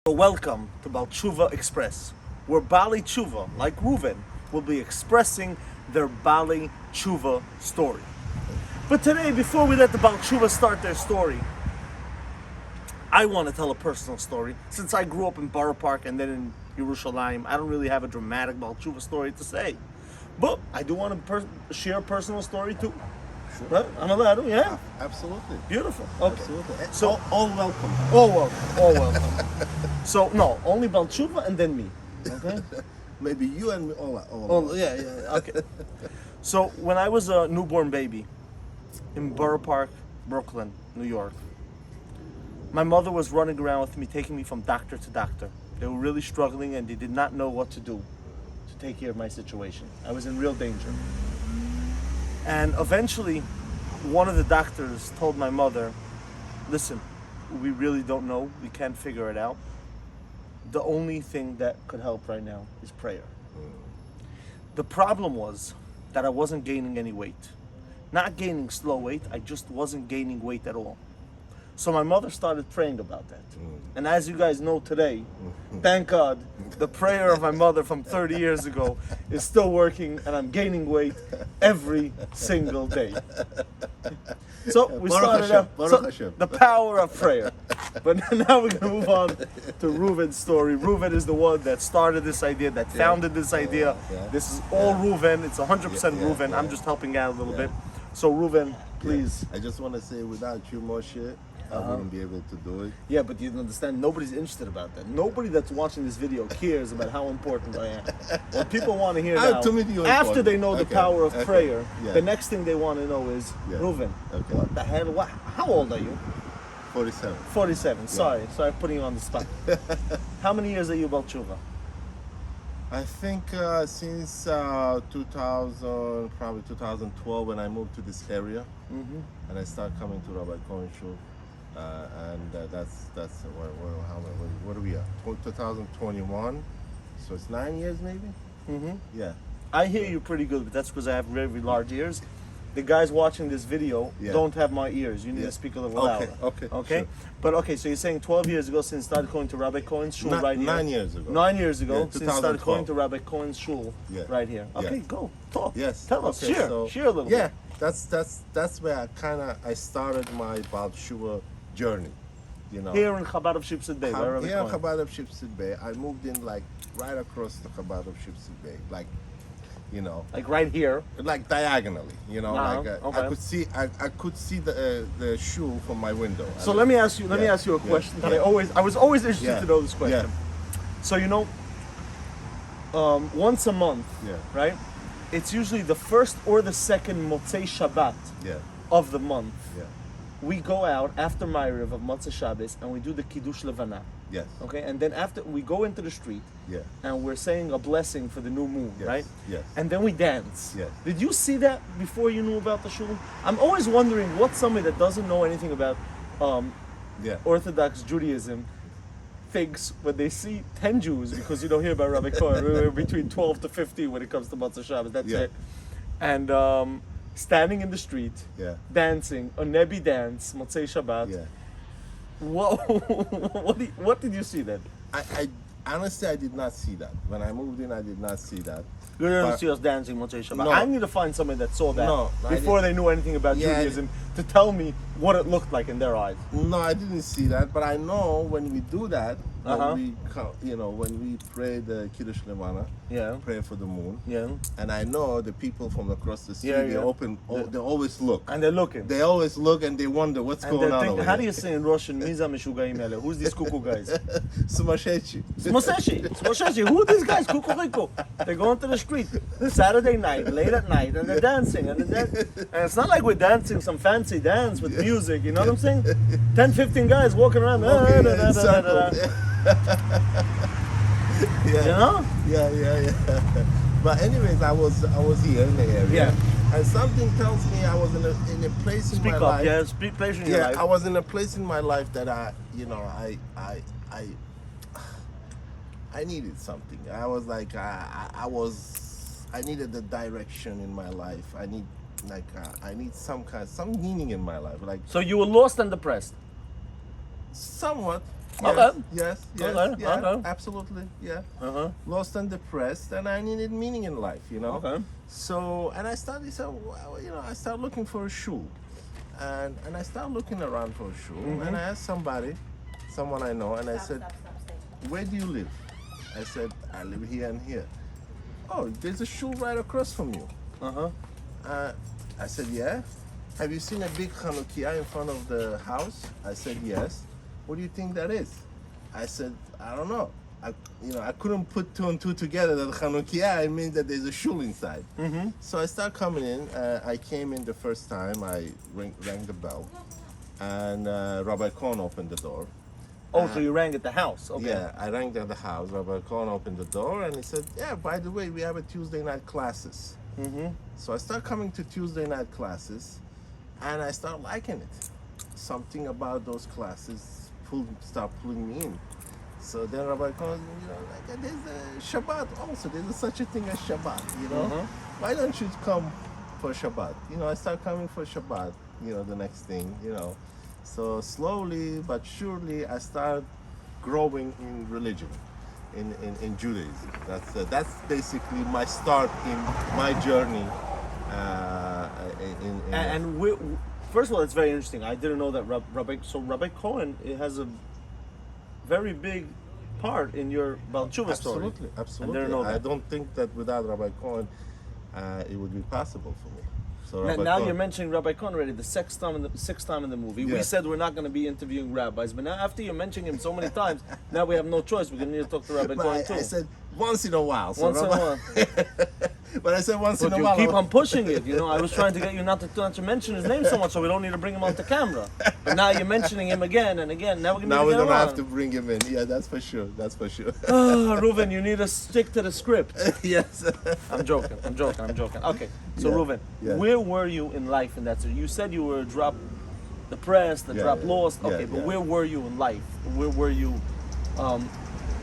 So welcome to Baal Teshuvah Express, where Bali Teshuvah, like Reuben, will be expressing their Bali Teshuvah story. But today, before we let the Baal Teshuvah start their story, I want to tell a personal story. Since I grew up in Borough Park and then in Yerushalayim, I don't really have a dramatic Baal Teshuvah story to say. But I do want to share a personal story too. Sure. Right? I'm allowed to, yeah? Absolutely. Beautiful. Okay. Absolutely. So, all welcome. all welcome. All welcome. So, no, only Baal Teshuvah and then me. Okay? Maybe you and me all. Oh, yeah, okay. So, when I was a newborn baby in Borough Park, Brooklyn, New York, my mother was running around with me, taking me from doctor to doctor. They were really struggling and they did not know what to do to take care of my situation. I was in real danger. And eventually, one of the doctors told my mother, listen, we really don't know. We can't figure it out. The only thing that could help right now is prayer. The problem was that I wasn't gaining any weight. Not gaining slow weight, I just wasn't gaining weight at all. So my mother started praying about that. And as you guys know today, thank God, the prayer of my mother from 30 years ago is still working and I'm gaining weight every single day. So we started out, the power of prayer. But now we're going to move on to Reuben's story. Reuben is the one that started this idea, that founded this idea. This is all Reuben. It's 100% Reuben. I'm just helping out a little bit. So Reuben, please. I just want to say, without you, Moshe, I wouldn't be able to do it. Yeah, but you understand, nobody's interested about that. Nobody that's watching this video cares about how important I am. What people want to hear now, To me, you're after important. they know the power of prayer, Yeah. the next thing they want to know is, Reuben, Okay. what the hell, how old are you? 47. 47, sorry for putting you on the spot. How many years are you Baal Teshuvah? I think since 2000, probably 2012, when I moved to this area, and I started coming to Rabbi Cohen Shul, and that's what are we at? 2021, so it's 9 years maybe. Yeah. I hear you pretty good, but that's because I have very large ears. The guys watching this video don't have my ears. You need to speak a little louder. Okay. Sure. But okay, so you're saying 12 years ago since you started going to Rabbi Cohen's shul right here? 9 years ago. 9 years ago Yeah, since you started 2012. going to Rabbi Cohen's shul right here. Okay, go, talk. Yes. Tell us, Okay, share a little Yeah, bit. that's where I started my Baal Teshuvah journey. You know. Here in Chabad of Shipsed Bay, by Rabbi Here in Cohen. Chabad of Shipsed Bay. I moved in like right across the Chabad of Shipsed Bay, like, you know, Like right here. like diagonally. You know, okay. I could see the shul from my window. So let me ask you a question that I was always interested to know this question. So you know, once a month, right? It's usually the first or the second Motzei Shabbat of the month. We go out after Ma'ariv of Motzei Shabbos and we do the Kiddush Levana. Yes. Okay, and then after we go into the street and we're saying a blessing for the new moon, right? Yes. And then we dance. Yes. Did you see that before you knew about the shul? I'm always wondering what somebody that doesn't know anything about Orthodox Judaism thinks when they see 10 Jews, because you don't hear about Rabbi Cohen, we're between 12 to 15 when it comes to Motzei Shabbos, that's it. And standing in the street, dancing, a Nebi dance, Motzei Shabbat. What did you see then? I honestly, I did not see that. When I moved in, I did not see that. You didn't see us dancing Motzei Shabbat. No. I need to find somebody that saw that before they knew anything about Yeah, Judaism to tell me what it looked like in their eyes. No, I didn't see that, but I know when we do that, when we when we pray the Kiddush Levana, pray for the moon, and I know the people from across the street, they always look. And they're looking. They always look and they wonder what's going on over how here. do you say in Russian, Miza Meshugaim Ele? Who's these cuckoo guys? Smashechi. Smoseshi. Who are these guys? Cuckoo. They go into the street Saturday night, late at night, and they're dancing. And it's not like we're dancing some fancy dance with music, you know what I'm saying? 10, 15 guys walking around. You know? Yeah. But anyways, I was here in the area. And something tells me I was in a place in my life. Speak place in your life. I was in a place in my life that I needed something. I was like, I needed the direction in my life. I need some meaning in my life. Like, so you were lost and depressed. somewhat. Okay. Yes. Okay, Yeah. okay. Absolutely. Yeah. Uh-huh. Lost and depressed, and I needed meaning in life. Okay. So, and I started. So, well, I started looking for a shoe, and I started looking around for a shoe, and I asked someone I know, and I said, "Where do you live?" I said, "I live here and here." "Oh, there's a shoe right across from you." Uh-huh. I said, "Yeah." "Have you seen a big Hanukkah in front of the house?" I said, "Yes." "What do you think that is?" I said, "I don't know." I couldn't put two and two together that Hanukkah, it means that there's a shul inside. So I started coming in. I came in the first time. I rang the bell, and Rabbi Cohen opened the door. Oh, so you rang at the house. Okay. Yeah, I rang at the house. Rabbi Cohen opened the door, and he said, "Yeah, by the way, we have a Tuesday night classes." So I started coming to Tuesday night classes, and I started liking it. Something about those classes started pulling me in. So then Rabbi Cohen, there's a Shabbat also. There's such a thing as Shabbat, Why don't you come for Shabbat? I started coming for Shabbat, the next thing, So slowly but surely I started growing in religion, in Judaism. That's basically my start in my journey. And first of all, it's very interesting. I didn't know that Rabbi Cohen has a very big part in your Baal Teshuvah story. Absolutely. I didn't know that. I don't think that without Rabbi Cohen, it would be possible for me. So Now you're mentioning Rabbi Cohen already, the sixth time in the movie. Yeah. We said we're not going to be interviewing rabbis, but now after you're mentioning him so many times, now we have no choice. We're going to need to talk to Rabbi Cohen too. I said once in a while. So Once in a while. But I said once But in a you while. keep on pushing it. I was trying to get you not to mention his name so much, so we don't need to bring him onto camera. But now you're mentioning him again and again. Now we're Now going we to don't have to bring him in. Yeah, that's for sure. Reuben, you need to stick to the script. Yes. I'm joking. Okay, so Yeah, Reuben, yeah. where were you in life in that? So you said you were drop depressed, drop lost. yeah, Okay, but yeah. where were you in life? Where were you?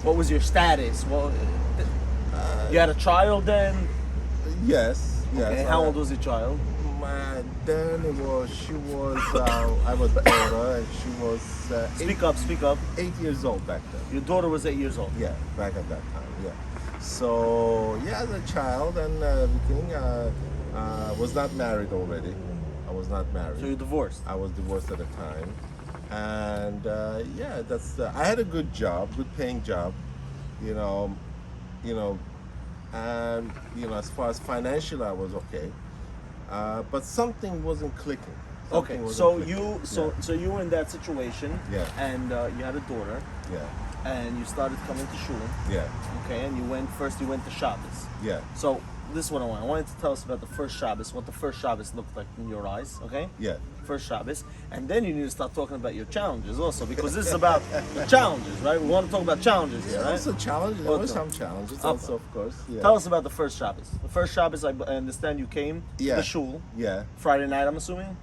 What was your status? Well, you had a child then. Yes. Okay, how old was your child? Then she was, I was daughter, and she was Speak up. 8 years old back then. Your daughter was 8 years old. Yeah, back at that time, yeah. So, yeah, as a child and everything, was not married already. I was not married. So you're divorced. I was divorced at the time. And, I had a good job, good paying job, and, as far as financial, I was okay. But something wasn't clicking. Okay, Something so wasn't clicking. so you were in that situation, Yeah. and you had a daughter, Yeah, and you started coming to shul, yeah, okay, and you went to Shabbos. yeah, So this is what I want. I wanted to tell us about the first Shabbos, what the first Shabbos looked like in your eyes, okay? yeah. First Shabbos, and then you need to start talking about your challenges also, because this is about the challenges, right? We want to talk about challenges here, right? Also challenges. There were some challenges Okay. also, of course. Yeah. Tell us about the first Shabbos. The first Shabbos, I understand you came to Yeah. the shul Yeah. Friday night, I'm assuming?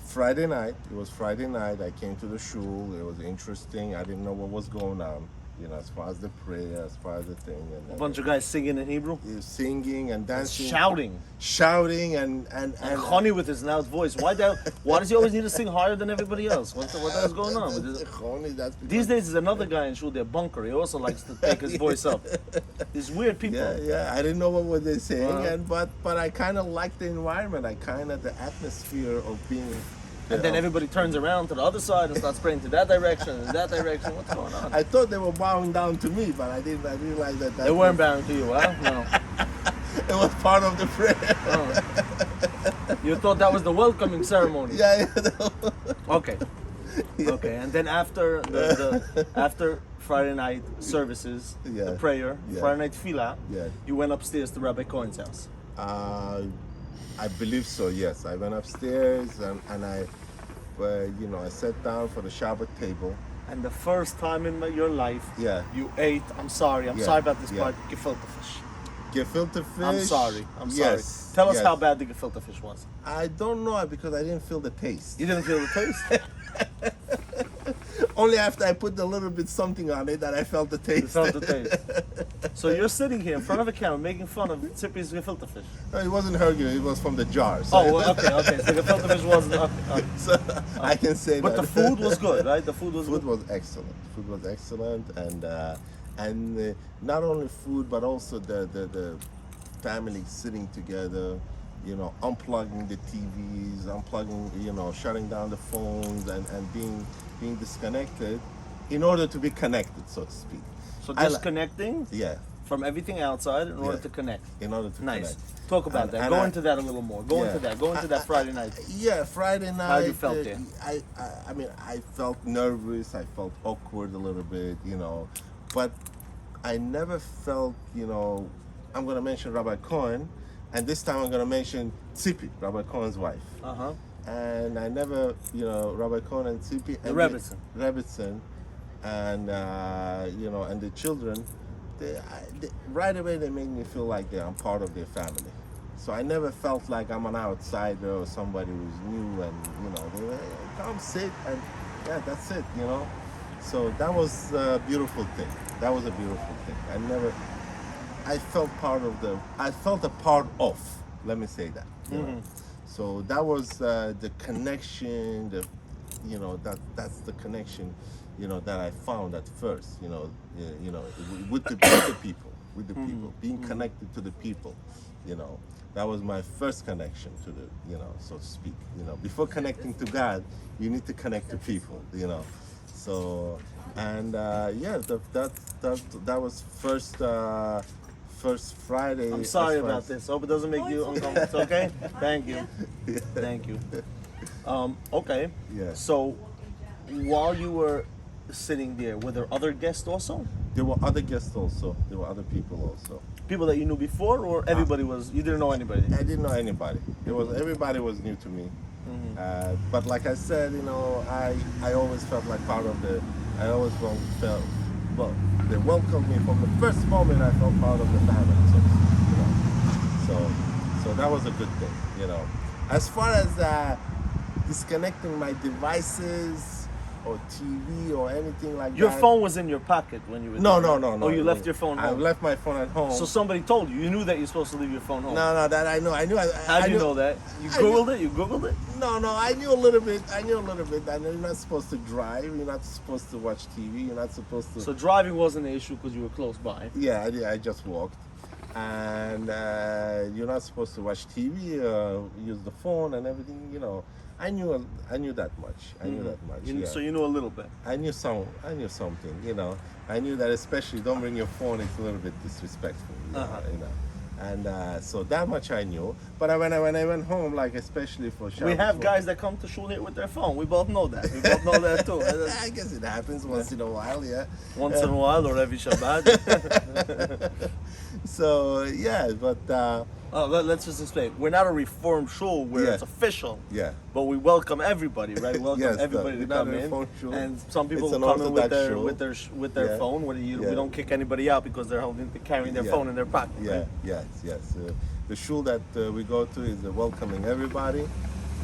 Friday night. It was Friday night. I came to the shul. It was interesting. I didn't know what was going on. As far as the prayer, as far as the thing. And A bunch of guys singing in Hebrew? singing and dancing. Shouting. and And Choni with his loud voice. Why does he always need to sing higher than everybody else? What the hell's going on? With this? That's because- These days, there's another guy in shul, their bunker. He also likes to take his voice up. These weird people. Yeah. I didn't know what were they saying, Uh-huh. but I kind of liked the environment. The atmosphere of being. And then everybody turns around to the other side and starts praying to that direction and that direction. What's going on? I thought they were bowing down to me, but I realized that They weren't bowing to you, huh? No. it was part of the prayer. Oh. You thought that was the welcoming ceremony. Yeah. Okay. Okay. And then after after Friday night services, Yeah. the prayer, Yeah. Friday night tefillah, Yeah. you went upstairs to Rabbi Cohen's house. I believe so. Yes, I went upstairs and I sat down for the Shabbat table. And the first time in your life, Yeah. you ate. I'm sorry Yeah, about this yeah. part. Gefilte fish. Gefilte fish. I'm sorry. Yes, Tell us yes. how bad the gefilte fish was. I don't know because I didn't feel the taste. You didn't feel the taste. Only after I put a little bit something on it that I felt the taste. You felt the taste. So you're sitting here in front of a camera making fun of Tzippi's gefilte fish. No, it wasn't her, it was from the jar. So, Oh, well, okay. So gefilte fish wasn't. so I can say But that. the food was good, right? The food was Food good. was excellent. Food was excellent, and not only food, but also the family sitting together, unplugging the TVs, unplugging, shutting down the phones, and being disconnected, in order to be connected, so to speak. So I disconnecting Yeah, from everything outside in order Yeah. to connect. in order to Nice. connect. Talk about And- that. and Go I- into that a little more. Go Yeah. into that. Go into that Friday night. Yeah, Friday night. you felt there? I mean, I felt nervous. I felt awkward a little bit, but I never felt, I'm going to mention Rabbi Cohen, and this time I'm going to mention Tzippi, Rabbi Cohen's wife. Uh-huh. And I never, Rabbi Cohen and Tzippi. And Rebbetzin, and, and the children, right away they made me feel like I'm part of their family. So I never felt like I'm an outsider or somebody who's new, and they were, hey, come sit, and yeah, that's it, So that was a beautiful thing. That was a beautiful thing. I felt a part of, let me say that. So that was the connection, that's the connection, that I found at first, with the people, being connected to the people, That was my first connection to the, so to speak. Before connecting to God, you need to connect to people, So, and that was first Friday. I'm sorry as far about as- this. Hope it doesn't make you uncomfortable. It's okay? Thank you. Thank you. Okay. Yeah. So, while you were sitting there, were there other guests also? There were other guests also. There were other people also. People that you knew before, or everybody was? You didn't know anybody. I didn't know anybody. Everybody was new to me. But like I said, I always felt like part of the. I always felt. Well, they welcomed me from the first moment. I felt part of the family. So that was a good thing. As far as disconnecting my devices or TV or anything like Your that. phone was in your pocket when you were No. there. Oh, you left your phone I home. left my phone at home. So somebody told you. You knew that you're supposed to leave your phone home. No, that I know. I knew. How'd you know that? You I knew- Googled it? You Googled it? No, I knew a little bit. I know you're not supposed to drive. You're not supposed to watch TV. You're not supposed to. So driving wasn't an issue because you were close by. Yeah, I just walked. And you're not supposed to watch TV, use the phone and everything. I knew that much. I knew that much. Yeah. So you knew a little bit. I knew something. I knew that especially don't bring your phone. It's a little bit disrespectful. And so that much I knew. But when I went home, like especially for Shabbos, We have guys that come to shul here with their phone. We both know that. We both know that too. I guess it happens once in a while, yeah. Once in a while or every Shabbat. So yeah, but Let's just explain. We're not a reformed shul where Yeah. it's official. yeah. But we welcome everybody, right? We welcome Yes, everybody we're to not come a in. reformed shul. And some people It's an come in with Orthodox their shul. with their Yeah. phone. Yeah. We don't kick anybody out because they're carrying their Yeah. phone in their pocket. Yeah, Right? yes. The shul that we go to is welcoming everybody,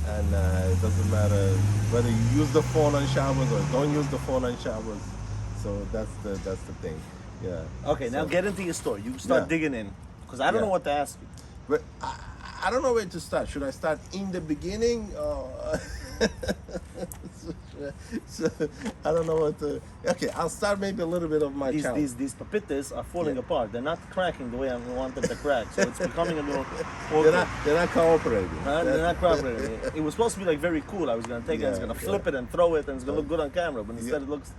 and it doesn't matter whether you use the phone on Shabbos or don't use the phone on Shabbos. So that's the thing. Yeah. Okay, now So- get into your story. You start Yeah. digging in because I don't Yeah. know what to ask you. But I don't know where to start. Should I start in the beginning? So, I don't know what to. Okay, I'll start maybe a little bit of my challenge. These papitas are falling Yeah. apart. They're not cracking the way I want them to crack. So it's becoming a little. They're not cooperating. They're not cooperating. It was supposed to be like very cool. I was gonna take it, I was Yeah, gonna flip it and throw it, and it's gonna look good on camera. But instead, Yeah. it looks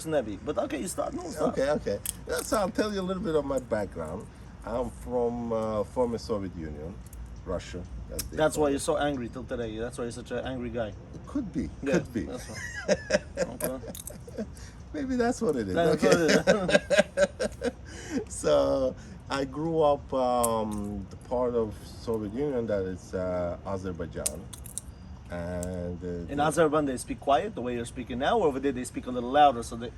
nebby. But okay, you start. No, start. Okay. So I'll tell you a little bit of my background. I'm from former Soviet Union, Russia. as they That's call why it. you're so angry till today. That's why you're such an angry guy. Could be. Yeah, Could be. That's why. Okay. Maybe that's what it is. That's Okay. what it is. So I grew up the part of Soviet Union that is Azerbaijan, and In Azerbaijan, they speak quiet the way you're speaking now, or over there they speak a little louder so that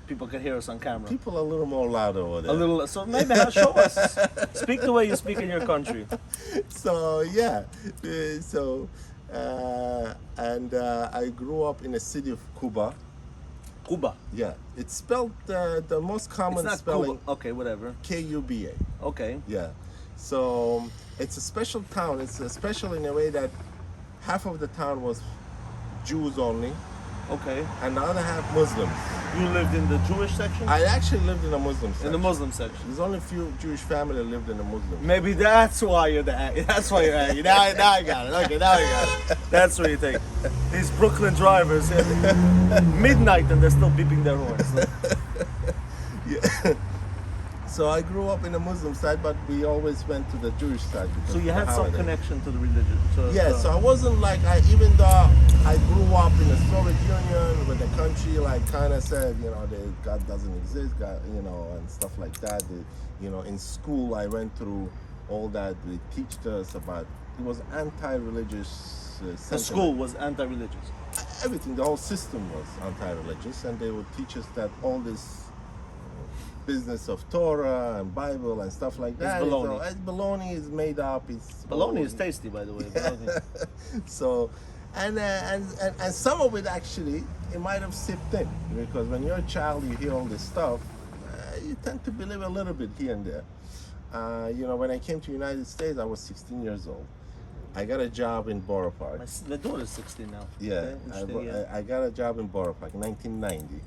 people can hear us on camera. people are a little more louder over there. A little. So maybe show us. Speak the way you speak in your country. So yeah, and I grew up in the city of Kuba, Cuba. Yeah, it's spelled the most It's common not spelling Cuba. Okay, whatever. Kuba. Okay. Yeah, so it's a special town. It's special in a way that half of the town was Jews only, Okay. and the other half Muslims. You lived in the Jewish section? I actually lived in a Muslim section. In the Muslim section. There's only a few Jewish families that lived in the Muslim. Maybe that's why you're the. That's why you're angry. Now I got it. Okay, now I got it. That's what you think. These Brooklyn drivers, midnight, and they're still beeping their horns. Yeah. So I grew up in the Muslim side, but we always went to the Jewish side. So you had some connection to the religion. Yeah, so I wasn't like, even though I grew up in the Soviet Union, where the country like kind of said, God doesn't exist, God, and stuff like that. In school I went through all that. They teached us about, it was anti-religious. The school was anti-religious. Everything, the whole system was anti-religious, and they would teach us that all this business of Torah and Bible and stuff like that. It's baloney. Baloney is made up. It's Baloney is tasty, by the way. So, and some of it actually, it might have sipped in, because when you're a child, you hear all this stuff, you tend to believe a little bit here and there. When I came to the United States, I was 16 years old. I got a job in Borough Park. My daughter's 16 now. Yeah, Okay, I got a job in Borough Park in 1990.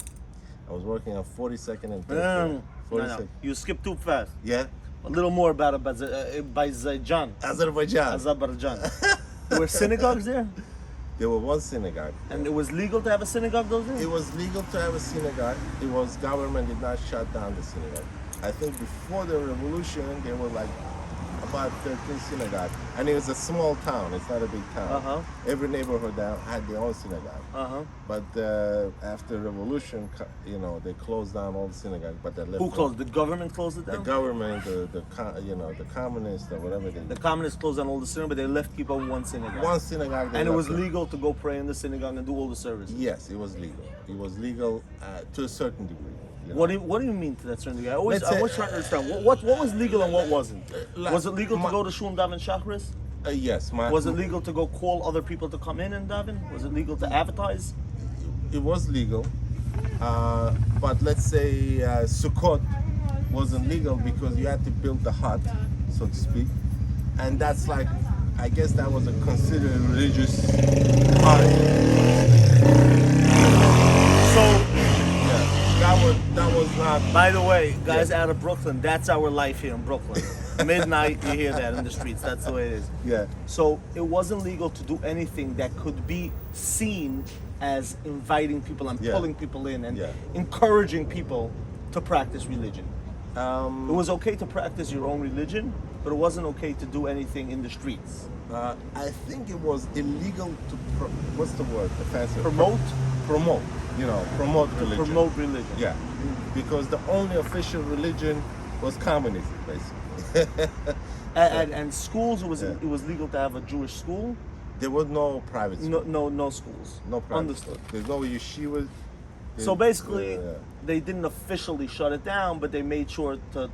I was working on 42nd and 3rd. No. You skipped too fast. Yeah? A little more about Azerbaijan. Azerbaijan. There were synagogues there? There was one synagogue. And it was legal to have a synagogue those days? It was legal to have a synagogue. It was, government did not shut down the synagogue. I think before the revolution, there were like about 13 synagogues. And it was a small town. It's not a big town. Uh-huh. Every neighborhood had their own synagogue. Uh-huh. But after the revolution, they closed down all the synagogues. But they left. Who closed? The government closed it The down? government, the communists or whatever they. The communists closed down all the synagogues, but they left people one synagogue. One synagogue. And it was legal to go pray in the synagogue and do all the services. Yes, it was legal. It was legal to a certain degree. What do you mean to that certain degree? I always Let's say, try to understand what was legal and what wasn't. Was it legal to my- go to shul and daven shachris? Yes. Was it legal to go call other people to come in and daven? Was it legal to advertise? It was legal, but let's say Sukkot wasn't legal because you had to build the hut, so to speak, and that's like, I guess that was a considered religious holiday. So. That was not. By the way, guys out of Brooklyn, that's our life here in Brooklyn. Midnight, you hear that in the streets. That's the way it is. Yeah. So it wasn't legal to do anything that could be seen as inviting people and pulling people in and encouraging people to practice religion. It was okay to practice your own religion, but it wasn't okay to do anything in the streets. I think it was illegal to what's the word? The fancy Promote. Promote religion. Promote religion. Yeah, because the only official religion was communism, basically. And schools, it was legal to have a Jewish school. There was no private school. No schools. No private Understood. school. There's no yeshivas. So basically, they didn't officially shut it down, but they made sure to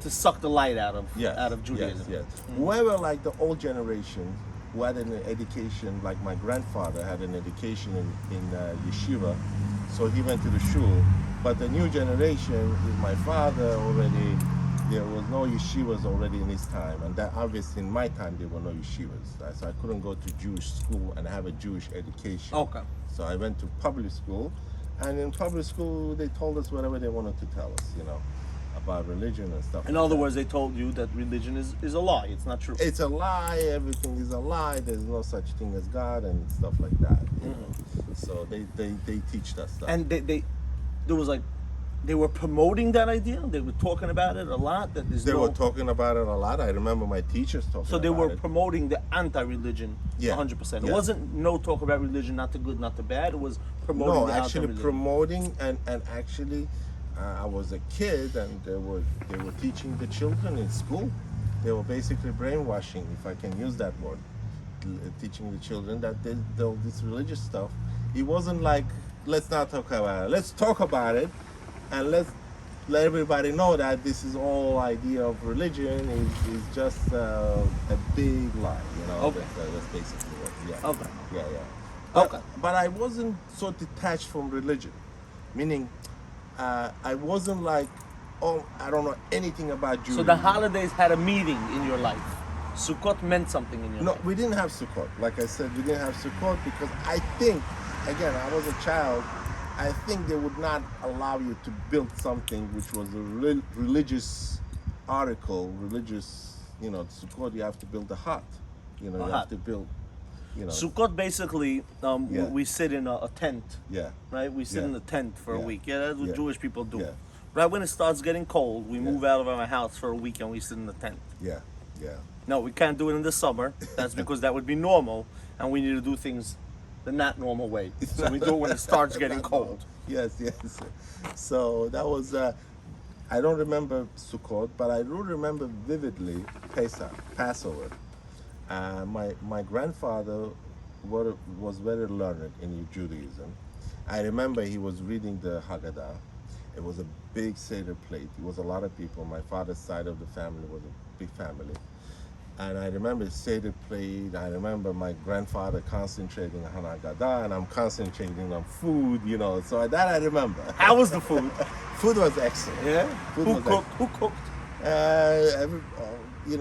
suck the light out of Judaism. Yes. Whoever, like the old generation, who had an education, like my grandfather had an education in yeshiva, so he went to the shul. But the new generation, with my father already, there was no yeshivas already in his time, and that obviously in my time there were no yeshivas. So I couldn't go to Jewish school and have a Jewish education. Okay. So I went to public school, and in public school they told us whatever they wanted to tell us, about religion and stuff. In other words, they told you that religion is a lie. It's not true. It's a lie. Everything is a lie. There's no such thing as God and stuff like that. So they teach that stuff. And there was like, they were promoting that idea. They were talking about it a lot. That they were talking about it a lot. I remember my teachers talking about it. So they were promoting the anti-religion 100%. It wasn't no talk about religion, not the good, not the bad. It was promoting the actually anti-religion. promoting and actually I was a kid and they were teaching the children in school. They were basically brainwashing, if I can use that word, teaching the children that this religious stuff, it wasn't like, let's not talk about it. Let's talk about it and let's let everybody know that this is all idea of religion is just a big lie, Okay. That's basically what, Okay. Yeah. Okay. But I wasn't so detached from religion. Meaning, I wasn't like, oh, I don't know anything about Judaism. So the holidays had a meaning in your life. Sukkot meant something in your No, life. we didn't have Sukkot. Like I said, we didn't have Sukkot because I think, again, I was a child. I think they would not allow you to build something which was a religious article, religious, Sukkot, you have to build a hut. You A have hut. to build, Sukkot basically, Yeah. we sit in a tent, Yeah, right? We sit Yeah. in a tent for a Yeah. week. Yeah, that's what Yeah. Jewish people do. Yeah. Right when it starts getting cold, we Yeah. move out of our house for a week and we sit in the tent. yeah, yeah. No, we can't do it in the summer. That's because that would be normal, and we need to do things the not normal way. So we do it when it starts getting cold. Yes, yes. So that was, I don't remember Sukkot, but I do remember vividly Pesach, Passover. My grandfather was very learned in Judaism. I remember he was reading the Haggadah. It was a big Seder plate. It was a lot of people. My father's side of the family was a big family. And I remember Seder plate. I remember my grandfather concentrating on Haggadah, and I'm concentrating on food, So that I remember. How was the food? Food was excellent. Yeah. Food Who was cooked? Who cooked?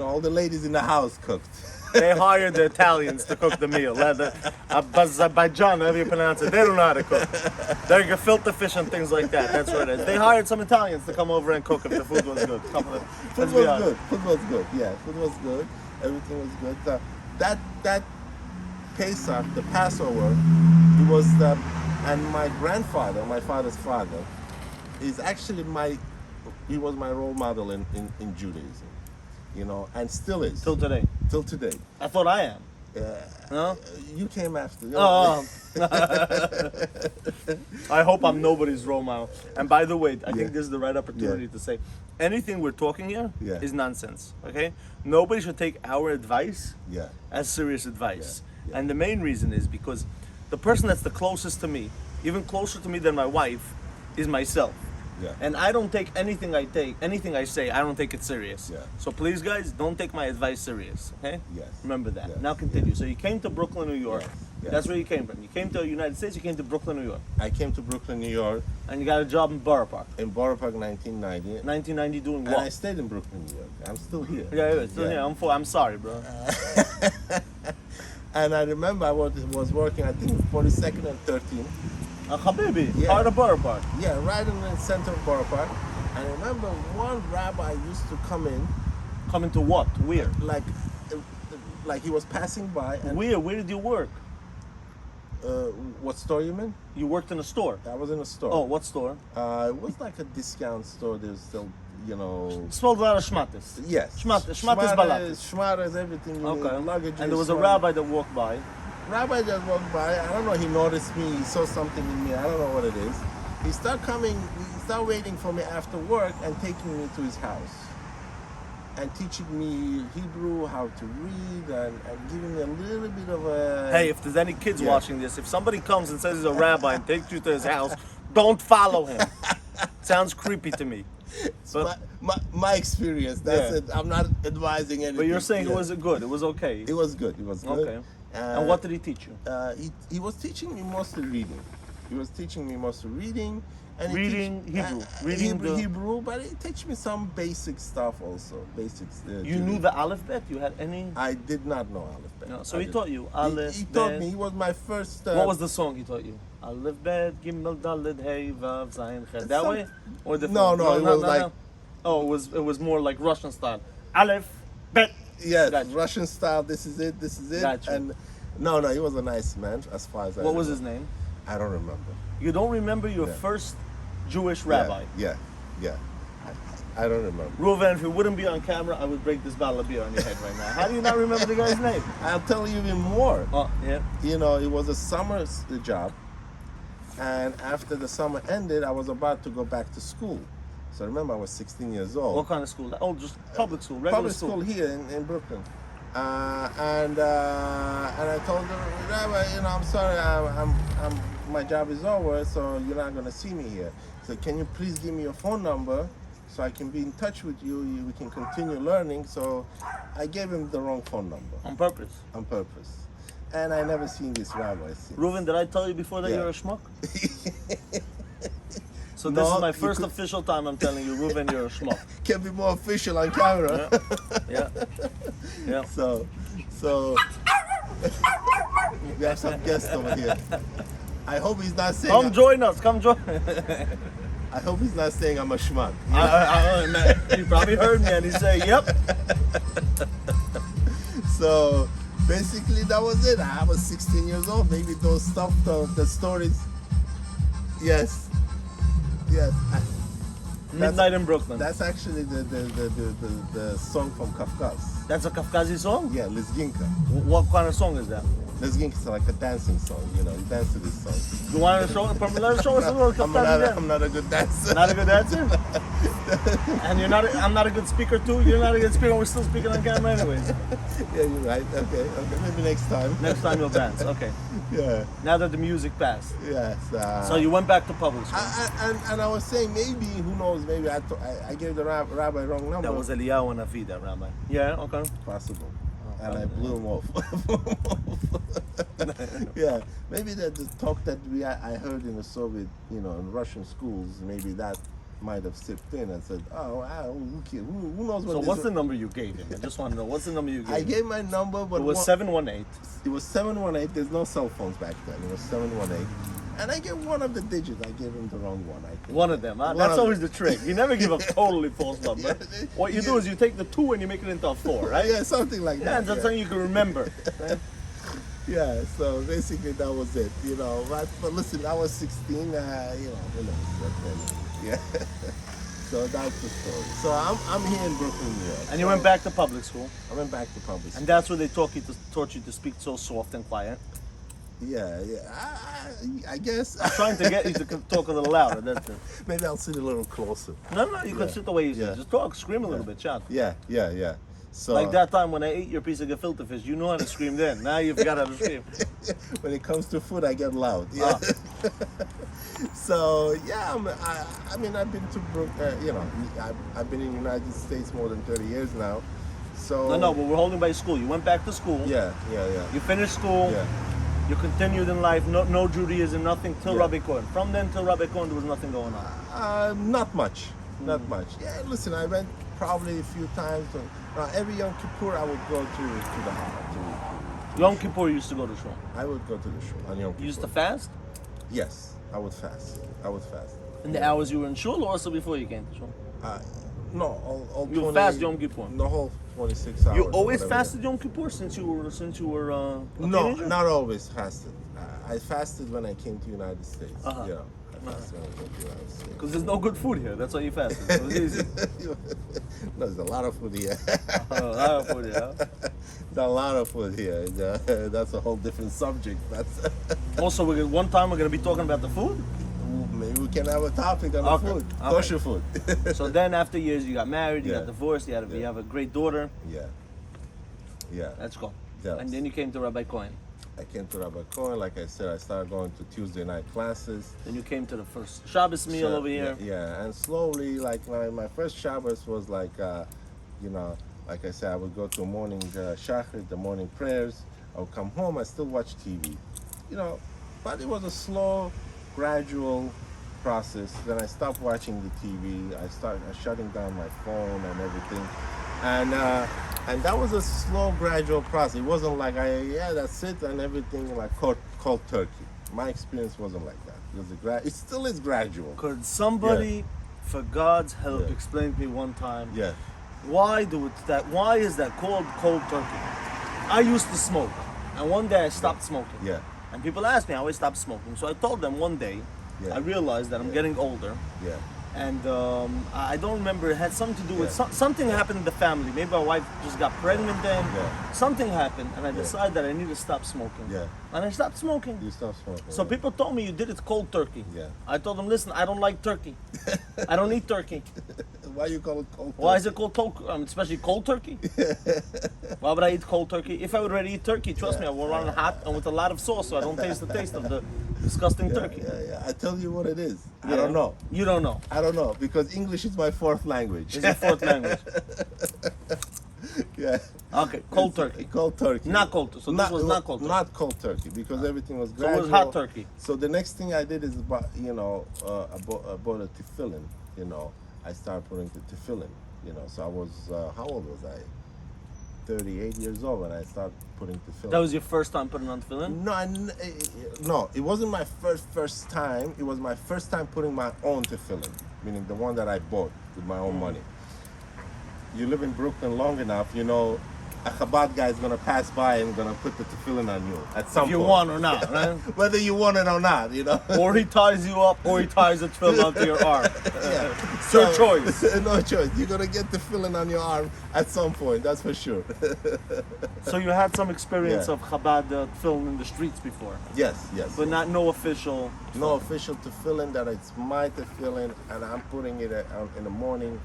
All the ladies in the house cooked. They hired the Italians to cook the meal. Azerbaijan, however you pronounce it, they don't know how to cook. They're gefilte fish and things like that. That's what it is. They hired some Italians to come over and cook if the food was good. Food was good. Food was good. Yeah, food was good. Everything was good. That Pesach, the Passover, it was and my grandfather, my father's father, is actually he was my role model in Judaism, and still is Till today. till today. I thought I am. No? You came after. Oh. I hope I'm nobody's role model. And by the way, I think this is the right opportunity to say anything we're talking here Yeah. is nonsense. Okay? Nobody should take our advice Yeah. as serious advice. Yeah. And the main reason is because the person that's the closest to me, even closer to me than my wife, is myself. Yeah. And I don't take anything I say, I don't take it serious. Yeah. So please, guys, don't take my advice serious. Okay? Yes. Remember that. Yes. Now continue. So you came to Brooklyn, New York. Yes. Yes. That's where you came from. You came to the United States. You came to Brooklyn, New York, I came to Brooklyn, New York, and you got a job in Borough Park. in Borough Park, 1990. 1990, doing And I what? stayed in Brooklyn, New York. I'm still here. Yeah, still here. I'm sorry, bro. And I remember I was working, I think, 42nd and 13th. Habibi, Yeah. part of Borough Park. Yeah, right in the center of Borough Park. And I remember one rabbi used to come in, Coming to what? Where? like he was passing by. And Where did you work? what store you mean? You worked in a store. I was in a store. Oh, what store? It was like a discount store. There's still, Smelled a lot of schmattes. Yes. Schmattes balatas. Schmattes, everything you Okay. need. Luggage. And there was a rabbi that walked by. Rabbi just walked by. I don't know. He noticed me. He saw something in me. I don't know what it is. He started waiting for me after work and taking me to his house and teaching me Hebrew, how to read, and giving me a little bit of a. Hey, if there's any kids Yeah. watching this, if somebody comes and says he's a rabbi and takes you to his house, don't follow him. Sounds creepy to me. But, my experience. That's Yeah. it. I'm not advising anything. but you're saying Yeah. it was good. It was okay. It was good. It was good. Okay. And what did he teach you? He was teaching me mostly reading. He was teaching me mostly reading. And he Reading teach- Hebrew. Reading the- Hebrew, but he teach me some basic stuff also. Basics. You knew the alphabet? You had any? I did not know Aleph. No, so he taught you Aleph, He taught Bet. me. He was my first. What was the song he taught you? Aleph, Bet, Gimel, Dalet, Hey, Vav, Zayin, Chet. That Some- way? Or different? No, it was like- Oh, it was more like Russian style. Aleph, Bet. Yes, Gotcha. Russian style. This is it. This is it. Gotcha. And no, he was a nice man as far as I. What was his remember. name? I don't remember. You don't remember your Yeah. first Jewish rabbi? Yeah. I don't remember. Reuben, if you wouldn't be on camera, I would break this bottle of beer on your head right now. How do you not remember the guy's name? I'll tell you even more. Oh, yeah. It was a summer job, and after the summer ended, I was about to go back to school. So remember, I was 16 years old. What kind of school? Oh, just public school, regular Public school here in Brooklyn. And I told her, Rabbi, I'm sorry, my job is over, so you're not gonna see me here. So can you please give me your phone number so I can be in touch with you? We can continue learning. So I gave him the wrong phone number On purpose. on purpose, and I never seen this rabbi since. Reuben, did I tell you before that Yeah. you're a schmuck? So this No, is my you first could- official time I'm telling you, Reuben, you're a schmuck. Can be more official on camera. Yeah. Yeah. So we have some guests over here. I hope he's not saying. Come join us. Come join. I hope he's not saying I'm a schmuck. You probably heard me and he say, yep. So basically, that was it. I was 16 years old. Maybe those stuff, the stories. Yes. Midnight in Brooklyn. That's actually the song from Kafkas. That's a Kafkazi song? Yeah, Lizginka. What kind of song is that? Lizginka is like a dancing song. You know, you dance to this song. You want to show us a little Kafkazi dance? I'm not a good dancer. Not a good dancer? And I'm not a good speaker too? You're not a good speaker, we're still speaking on camera anyways. Yeah, you're right. Okay. Maybe next time. Next time you'll dance, okay. Yeah. Now that the music passed. Yes. So you went back to public school. And I was saying maybe, who knows, maybe I gave the rabbi wrong number. That was Eliyahu and Avi, that rabbi. Yeah, okay. Possible. And I blew him off. Yeah, maybe that the talk that I heard in the Soviet, in Russian schools, maybe that might have sipped in and said, who knows what So this what's the number you gave him? I just want to know, what's the number you gave I him? gave my number, but It was 718. It was 718. There's no cell phones back then. It was 718. And I gave one of the digits. I gave him the wrong one, I think. One of them, huh? One That's of always them. the trick. You never give a totally false number. Yeah, What you do is you take the 2 and you make it into a 4, right? Yeah, something like Yeah, that. that's something you can remember. Right? Yeah, so basically that was it, But listen, I was 16, who knows what then. Yeah. So that's the story. So I'm here in Brooklyn, New York. And you went back to public school. I went back to public school. And that's where they taught you to speak so soft and quiet. Yeah. I guess. Trying to get you to talk a little louder, that's it. Maybe I'll sit a little closer. No, you can sit the way you sit. Yeah. Just talk, scream a little bit, shout. Yeah. So Like that time when I ate your piece of gefilte fish, you know how to scream then. Now you forgot how to scream. when it comes to food, I get loud. Yeah. So yeah, I've been to I've been in the United States more than 30 years now. So No, but we're holding by school. You went back to school. Yeah. You finished school. Yeah. You continued in life. No Judaism, nothing till Yeah. Rabbi Cohen. From then till Rabbi Cohen, there was nothing going on. Not much. Yeah, listen, I went probably a few times. Every Yom Kippur, I would go to the house. Yom Kippur, you used to go to shul. I would go to the shul on Yom Kippur. You used to fast? Yes, I would fast. In the hours you were in shul, or also before you came to shul? No, all You 20, fast Yom Kippur. The whole 26 hours. You always whatever. fasted Yom Kippur since you were a No, teenager? not always fasted. I fasted when I came to United States. Uh-huh. Yeah, I fasted when I came to United States. Because there's no good food here. That's why you fasted. It was easy. No, there's a lot of food here. Food, yeah. There's a lot of food here. That's a whole different subject. That's Also, one time we're going to be talking about the food. maybe we can have a topic on Okay, the food. okay. Kosher food. So then after years, you got married, you Yeah. got divorced, you have a great daughter. Yeah. Let's go. Yes. And then you came to Rabbi Cohen. I came to Rabbi Cohen. Like I said, I started going to Tuesday night classes. Then you came to the first Shabbos meal over here. Yeah, and slowly, like my first Shabbos was like, like I said, I would go to morning shachrit, the morning prayers. I would come home, I still watch TV, but it was a slow, gradual process. Then I stopped watching the TV. I started shutting down my phone and everything, and that was a slow, gradual process. It wasn't like that's it and everything like cold turkey. My experience wasn't like that. It still is gradual. Could somebody, for God's help, Yeah. explain to me one time Yeah. why is that called cold turkey? I used to smoke, and one day I stopped smoking. Yeah. And people asked me how I stopped smoking. So I told them one day, Yeah. I realized that I'm getting older, Yeah. and I don't remember. It had something to do with Yeah. something happened in the family. Maybe my wife just got pregnant then. Yeah. Something happened, and I decided that I need to stop smoking. Yeah. And I stopped smoking. You stopped smoking. So yeah. people told me you did it cold turkey. Yeah. I told them, listen, I don't like turkey. I don't eat turkey. Why you call it cold turkey? Why is it called especially cold turkey? Why would I eat cold turkey? If I would already eat turkey, trust me, I will run hot and with a lot of sauce, so I don't taste the taste of the disgusting turkey. Yeah. I tell you what it is. I Yeah. don't know. You don't know. I don't know because English is my fourth language. It's your fourth language. Yeah. Okay, cold It's turkey. Cold turkey. Not cold. So this was not cold turkey. Not cold turkey because everything was So gradual. it was hot turkey. So the next thing I did is, I bought a tefillin. I started putting the tefillin. So I was, how old was I? 38 years old when I started putting tefillin. That was your first time putting on tefillin? No, it wasn't my first time. It was my first time putting my own tefillin, meaning the one that I bought with my own money. You live in Brooklyn long enough, a Chabad guy is gonna pass by and gonna put the tefillin on you at some If you point. want or not, right? Whether you want it or not, Or he ties you up, or he ties the tefillin onto your arm. Yeah. It's your choice. No choice. You're gonna get the tefillin on your arm at some point. That's for sure. So you had some experience Yeah. of Chabad tefillin in the streets before, Yes. but no official. No official tefillin that it's my tefillin, and I'm putting it in the morning.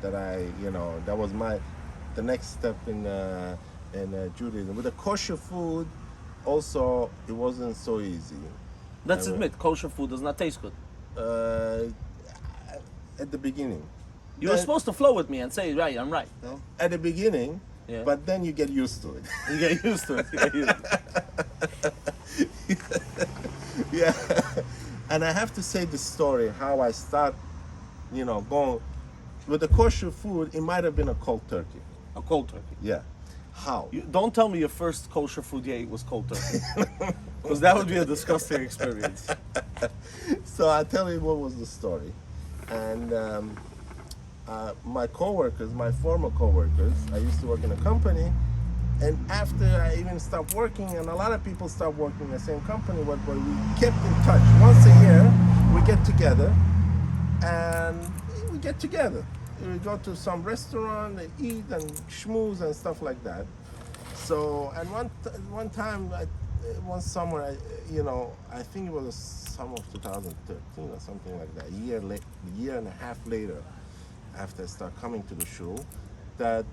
That was the next step in Judaism. With the kosher food, also it wasn't so easy. Let's admit, kosher food does not taste good. At the beginning. You were supposed to flow with me and say, right, I'm right. No? At the beginning, Yeah. but then you get used to it. You get used to it. You get used to it. Yeah. And I have to say the story how I start, going with the kosher food. It might have been a cold turkey. A cold turkey. Yeah. How? Don't tell me your first kosher food you ate was cold turkey. Because that would be a disgusting experience. So I'll tell you what was the story. And my coworkers, my former coworkers, I used to work in a company, and after I even stopped working, and a lot of people stopped working in the same company, but we kept in touch. Once a year, we get together, and we go to some restaurant, and eat and schmooze and stuff like that. So, and one time, one summer, I think it was the summer of 2013 or something like that. A year and a half later, after I started coming to the shul, that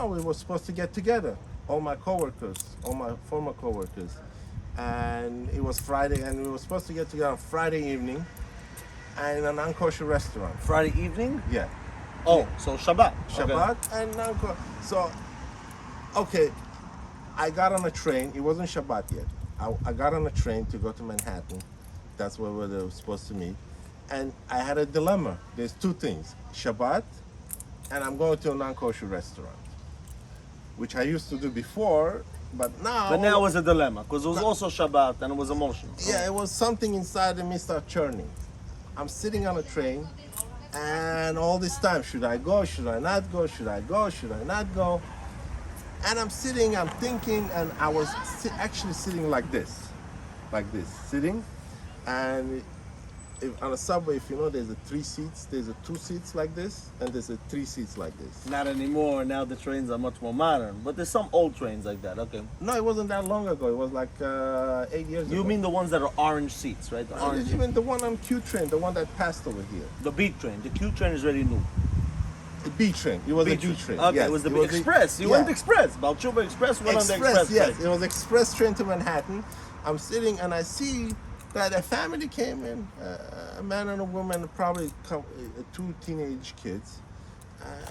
we were supposed to get together, all my coworkers, all my former coworkers, and it was Friday, and we were supposed to get together on Friday evening, and in an unkosher restaurant. Friday evening? Yeah. Oh, so Shabbat. Shabbat Okay. and non-kosher. So, okay, I got on a train. It wasn't Shabbat yet. I got on a train to go to Manhattan. That's where we were supposed to meet. And I had a dilemma. There's two things: Shabbat, and I'm going to a non-kosher restaurant, which I used to do before, but now. But now it was a dilemma, because it was also Shabbat and it was emotional. Yeah, it was something inside of me started churning. I'm sitting on a train, and all this time, should I go? Should I not go? Should I go? Should I not go? And I'm sitting, I'm thinking, and I was actually sitting like this, sitting. And on a subway, if you know, there's there's 2 seats like this, and there's 3 seats like this. Not anymore. Now the trains are much more modern. But there's some old trains like that. Okay. No, it wasn't that long ago. It was like 8 years ago. You mean the ones that are orange seats, right? The orange. Even the one on Q train, the one that passed over here. The B train. The Q train is really new. The B train. It was a B train. Okay, yes. it was the Express. You went Express. Baal Teshuvah Express went on the Express. Yes, train. it was Express train to Manhattan. I'm sitting and I see that a family came in, a man and a woman, probably 2 teenage kids.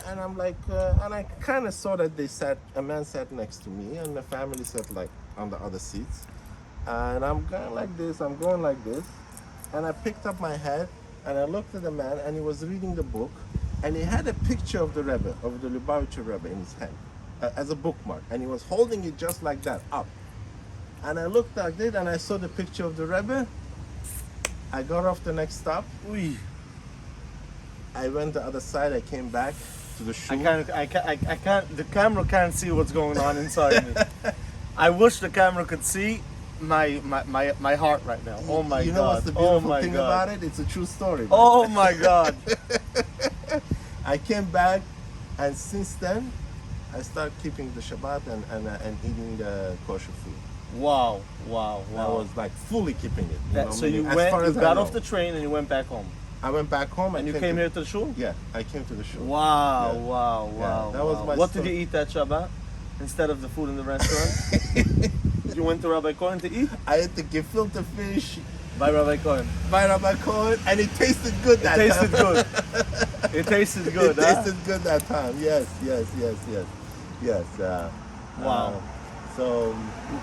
And I'm like, and I kind of saw that a man sat next to me, and the family sat like on the other seats. And I'm going like this, and I picked up my head, and I looked at the man, and he was reading the book, and he had a picture of the Rebbe, of the Lubavitcher Rebbe in his hand, as a bookmark, and he was holding it just like that, up. And I looked like this, and I saw the picture of the Rebbe. I got off the next stop. Uy. I went the other side. I came back to the shul. I can't. The camera can't see what's going on inside me. I wish the camera could see my heart right now. Oh my God! You know what's the beautiful thing about it? It's a true story. Oh my God! I came back, and since then, I started keeping the Shabbat and eating the kosher food. Wow! I was like fully keeping it. So you got off the train and you went back home. I went back home and you came here to the shul. Yeah, I came to the shul. Wow! That was my What story. did you eat that Shabbat instead of the food in the restaurant? You went to Rabbi Cohen to eat? I ate the gefilte fish by Rabbi Cohen. And it tasted good that time. It tasted good. It tasted good. It tasted good that time. Yes. Yes. Wow. So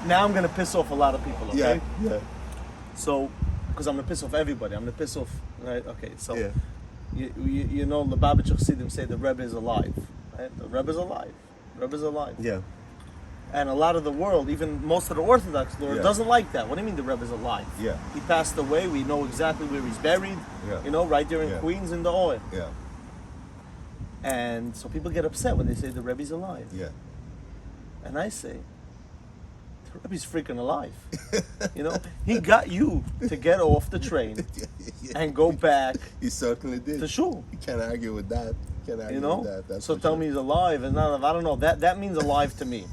Now I'm gonna piss off a lot of people. Okay. yeah. So, because I'm gonna piss off everybody. I'm gonna piss off. Right. Okay. So, Yeah. you know, Lubavitch Chassidim say the Rebbe is alive. Right. The Rebbe is alive. The Rebbe is alive. Yeah. And a lot of the world, even most of the Orthodox world, Yeah. doesn't like that. What do you mean the Rebbe is alive? Yeah. He passed away. We know exactly where he's buried. Yeah. You know, right there in Yeah. Queens in the oil. Yeah. And so people get upset when they say the Rebbe's alive. Yeah. And I say, the Rebbe's freaking alive. You know, he got you to get off the train and go back He certainly did. to shul. You can't argue with that. You can't argue You know, with that. That's so for tell sure. me he's alive and not alive. I don't know. That means alive to me.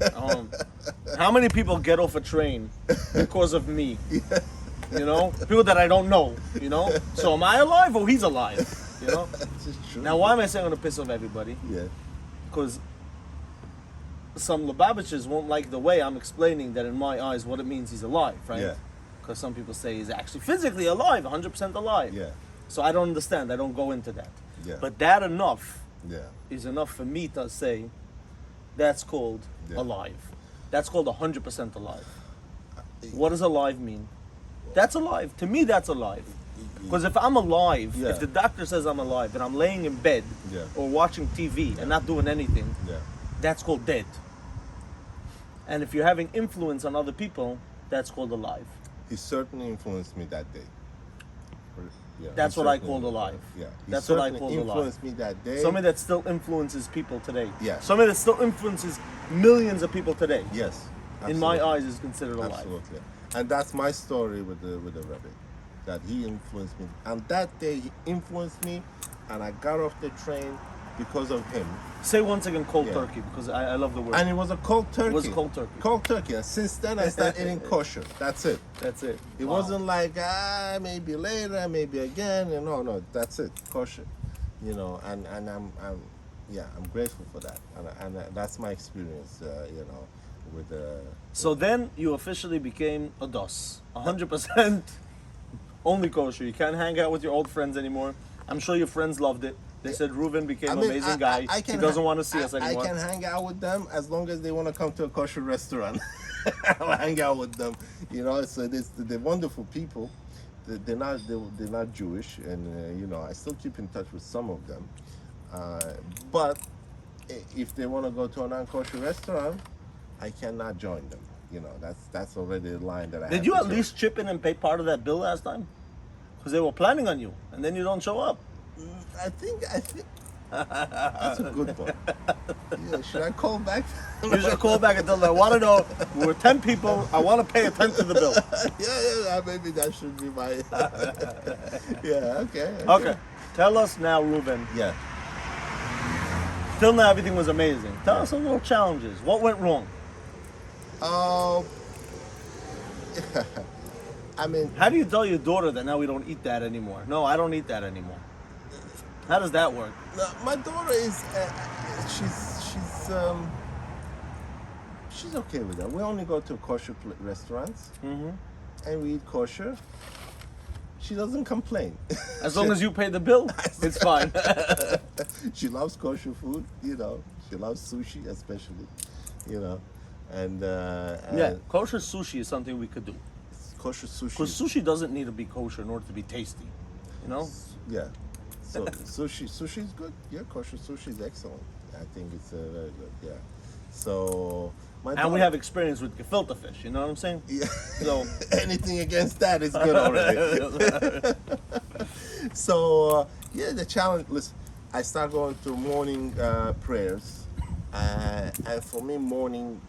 How many people get off a train because of me? You know, people that I don't know. You know, so am I alive or he's alive? You know. This is true. Now, why am I saying I'm gonna piss off everybody? Yeah. Because some Lubavitchers won't like the way I'm explaining that in my eyes what it means he's alive, right? Yeah. Because some people say he's actually physically alive, 100% alive. Yeah. So I don't understand. I don't go into that. Yeah. But that enough Yeah. is enough for me to say that's called Yeah. alive. That's called 100% alive. What does alive mean? That's alive. To me, that's alive. Because if I'm alive, Yeah. if the doctor says I'm alive and I'm laying in bed Yeah. or watching TV and not doing anything, Yeah. that's called dead. And if you're having influence on other people, that's called alive. He certainly influenced me that day. Yeah, That's he what I certainly- called alive. Yeah. He That's what I certainly called alive. influenced me that day. Somebody that still influences people today. Yeah. Somebody that still influences millions of people today. Yes. In my absolutely. eyes, is considered alive. Absolutely. And that's my story with the Rebbe. That he influenced me. And that day he influenced me and I got off the train because of him. Say once again cold Yeah. turkey because I love the word. And it was a cold turkey. It was cold turkey. Cold turkey. And since then I started eating kosher. That's it. That's it. It Wow. wasn't like maybe later, maybe again. No, that's it. Kosher. You know, and I'm grateful for that. And that's my experience. You know, with So then you officially became a DOS. 100% only kosher. You can't hang out with your old friends anymore. I'm sure your friends loved it. They said Reuben became an amazing guy. He doesn't want to see us anymore. I can hang out with them as long as they want to come to a kosher restaurant. I'll hang out with them. You know, so they're wonderful people. They're not Jewish, and you know, I still keep in touch with some of them. But if they want to go to a non-kosher restaurant, I cannot join them. You know, that's already a line that I. Did have you to at join. least chip in and pay part of that bill last time? Because they were planning on you, and then you don't show up. I think that's a good one. Yeah, should I call back? You should call back and tell them, I want to know, we're 10 people, I want to pay a tenth of the bill. yeah, maybe that should be my. Yeah, okay. Okay, tell us now, Reuben. Yeah. Till now, everything was amazing. Tell us some little challenges. What went wrong? I mean, How do you tell your daughter that now we don't eat that anymore? No, I don't eat that anymore. How does that work? my daughter is, she's okay with that. We only go to kosher restaurants, and we eat kosher. She doesn't complain. As long as you pay the bill, it's fine. She loves kosher food, you know. She loves sushi, especially, you know, and Yeah, kosher sushi is something we could do. kosher sushi. Because sushi doesn't need to be kosher in order to be tasty. You know? Yeah. So sushi is good. Yeah, kosher sushi is excellent. I think it's very good. Yeah. So my And we have experience with gefilte fish, you know what I'm saying? yeah. So Anything against that is good already. So yeah, the challenge. Listen, I start going to morning prayers, and for me, morning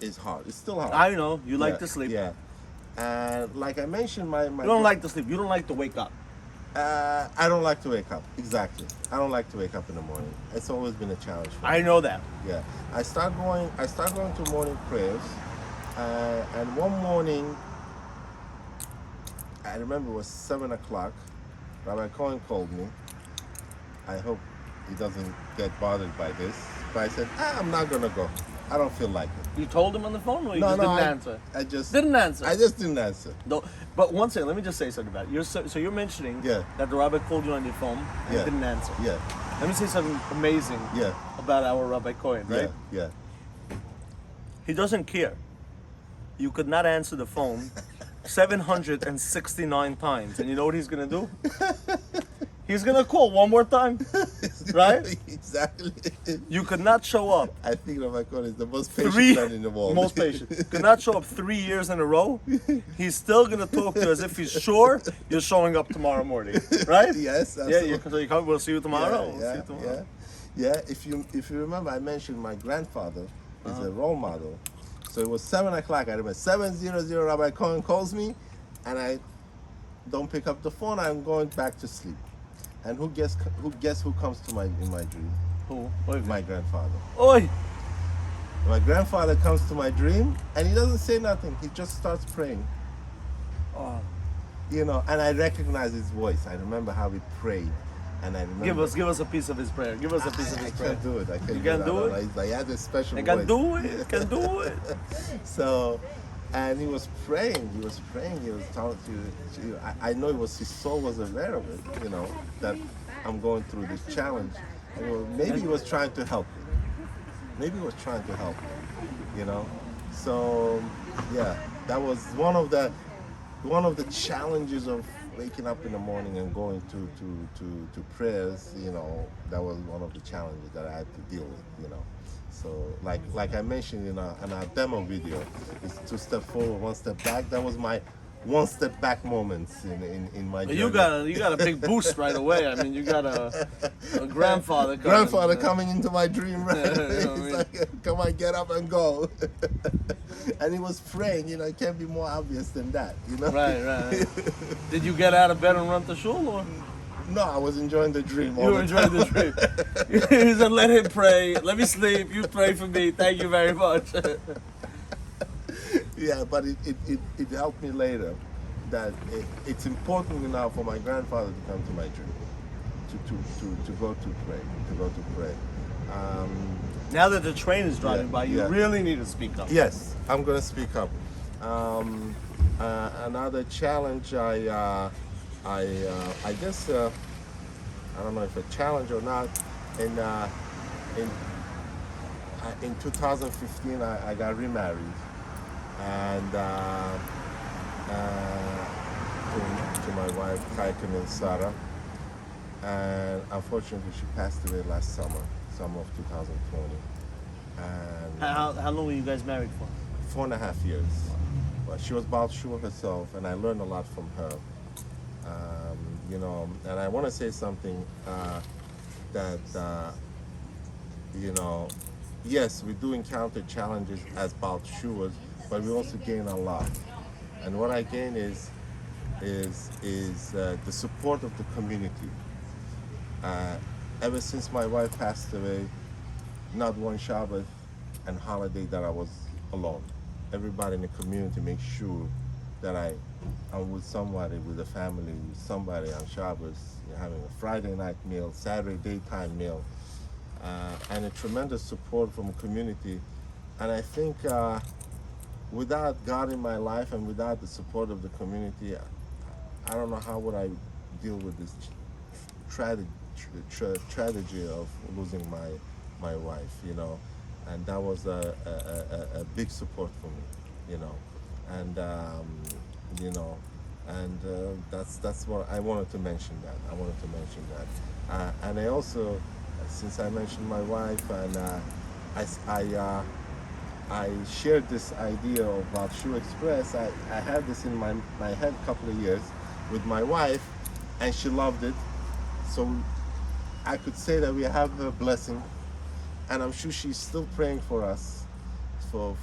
is hard. It's still hard. I know, you like Yeah, to sleep. Yeah. And like I mentioned, my You don't like to sleep. You don't like to wake up. I don't like to wake up. Exactly. I don't like to wake up in the morning. It's always been a challenge for me. I know that. Yeah. I start going to morning prayers, and one morning, I remember it was 7:00. Rabbi Cohen called me. I hope he doesn't get bothered by this. But I said, I'm not gonna go. I don't feel like it. You told him on the phone or you just didn't answer? I just Didn't answer. I just didn't answer. No, but one second, let me just say something about it. So you're mentioning Yeah. that the rabbi called you on your phone and Yeah. you didn't answer. Yeah. Let me say something amazing Yeah. about our Rabbi Cohen, right? Yeah. He doesn't care. You could not answer the phone 769 times. And you know what he's going to do? He's going to call one more time. Right? Exactly. You could not show up. I think Rabbi Cohen is the most patient man in the world. Most patient. Could not show up 3 years in a row. He's still going to talk to you as if he's sure you're showing up tomorrow morning. Right? Yes, Yeah, absolutely. so you come, we'll see you tomorrow. Yeah, We'll see you tomorrow. yeah. If you remember, I mentioned my grandfather is a role model. So it was 7 o'clock. I remember 7:00. Rabbi Cohen calls me, and I don't pick up the phone. I'm going back to sleep. And who comes to in my dream? Who? Oy. My grandfather. Oi! My grandfather comes to my dream, and he doesn't say nothing. He just starts praying. Oh. You know, and I recognize his voice. I remember how he prayed. And I remember. Give us a piece of his prayer. Give us a piece of his prayer. I can't do it. You can't do it? I had a special I voice. can do it. Can do it. So, and he was praying. He was praying. He was talking to. I know his soul was aware of it. You know that I'm going through this challenge. And maybe he was trying to help me. Maybe he was trying to help me. You know. So, yeah, that was one of the challenges of waking up in the morning and going to prayers. You know, that was one of the challenges that I had to deal with. You know. So, like I mentioned in our demo video, it's 2 steps forward, 1 step back. That was my 1 step back moments in my journey. You got a big boost right away. I mean, you got a grandfather coming. Grandfather coming into my dream, right? Yeah, you know what I He's mean? like, come on, get up and go. And he was praying, you know, it can't be more obvious than that, you know? Right. Did you get out of bed and run to shul, or? No, I was enjoying the dream. You were enjoying the dream. He said, let him pray. Let me sleep. You pray for me. Thank you very much. Yeah, but it helped me later that it's important now for my grandfather to come to my dream, to go to pray. Now that the train is driving by, you really need to speak up. Yes, I'm going to speak up. Another challenge, I guess, I don't know if a challenge or not. In 2015, I got remarried, and to my wife, Kaikan and Sarah. And unfortunately, she passed away last summer of 2020. And How long were you guys married for? 4.5 years. But she was Baal herself, and I learned a lot from her. You know, and I want to say something that, you know, yes, we do encounter challenges as Baal but we also gain a lot. And what I gain is the support of the community. Ever since my wife passed away, not one Shabbat and holiday that I was alone. Everybody in the community makes sure that I'm with somebody, with a family, with somebody on Shabbos, having a Friday night meal, Saturday daytime meal, and a tremendous support from the community. And I think without God in my life and without the support of the community, I don't know how would I deal with this tragedy of losing my wife, you know. And that was a big support for me, you know. And you know, and that's what I wanted to mention. And I also, since I mentioned my wife, and I shared this idea of Shu Express. I had this in my head a couple of years with my wife, and she loved it. So I could say that we have her blessing, and I'm sure she's still praying for us. For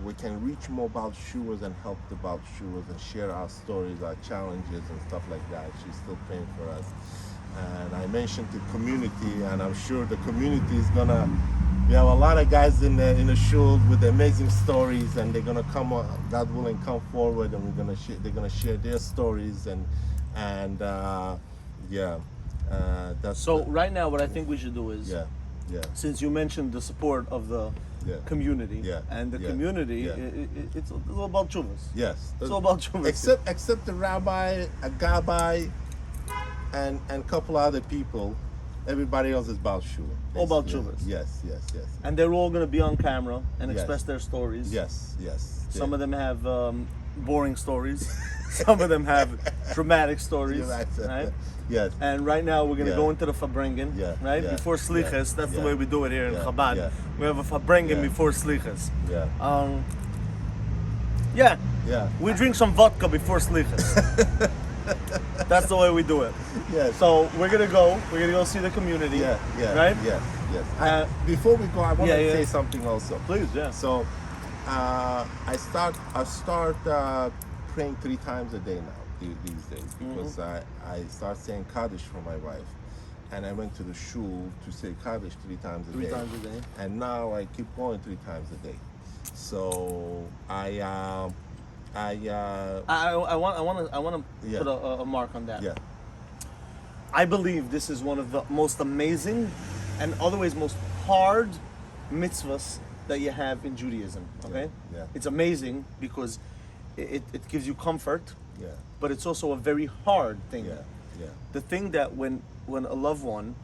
we can reach more Baal Shuas and help the Baal Shuas and share our stories, our challenges and stuff like that. She's still praying for us. And I mentioned the community, and I'm sure the community is gonna. We have a lot of guys in the shul with amazing stories, and they're gonna come, God willing, come forward, and they're gonna share their stories, and that's. So right now, what I think we should do is, yeah. since you mentioned the support of the community, and the community, it's all about chuvas. Yes, it's all about chuvas. Except the rabbi, a gabbai, and a couple other people, Everybody else is Baal Shul. All Baal basically. Shuvas. Yes, yes, yes. And they're all going to be on camera and Yes. express their stories. Yes, yes. Some of them have boring stories. Some of them have dramatic stories. Right? Yes. And right now we're going to Yeah. go into the Fabrengen, Yeah, right? yeah, Before Slichas, yeah, that's the yeah, way we do it here in yeah, Chabad. yeah. We have a Fabrengen Yeah. before Slichas. Yeah. Yeah, Yeah. we drink some vodka before Slichas. That's the way we do it. Yes. So we're going to go see the community. Yeah, yeah. Right? Yes, yes. Before we go, I want yeah, to yeah. say something also. Please, yeah. So, I start praying 3 times a day now these days because I start saying Kaddish for my wife, and I went to the shul to say Kaddish 3 times a day. 3 times a day. And now I keep going 3 times a day. So I want to Yeah. put a mark on that. yeah, I believe this is one of the most amazing and otherwise most hard mitzvahs that you have in Judaism. Okay, yeah. It's amazing because it gives you comfort, yeah, but it's also a very hard thing. yeah, yeah, The thing that when a loved one,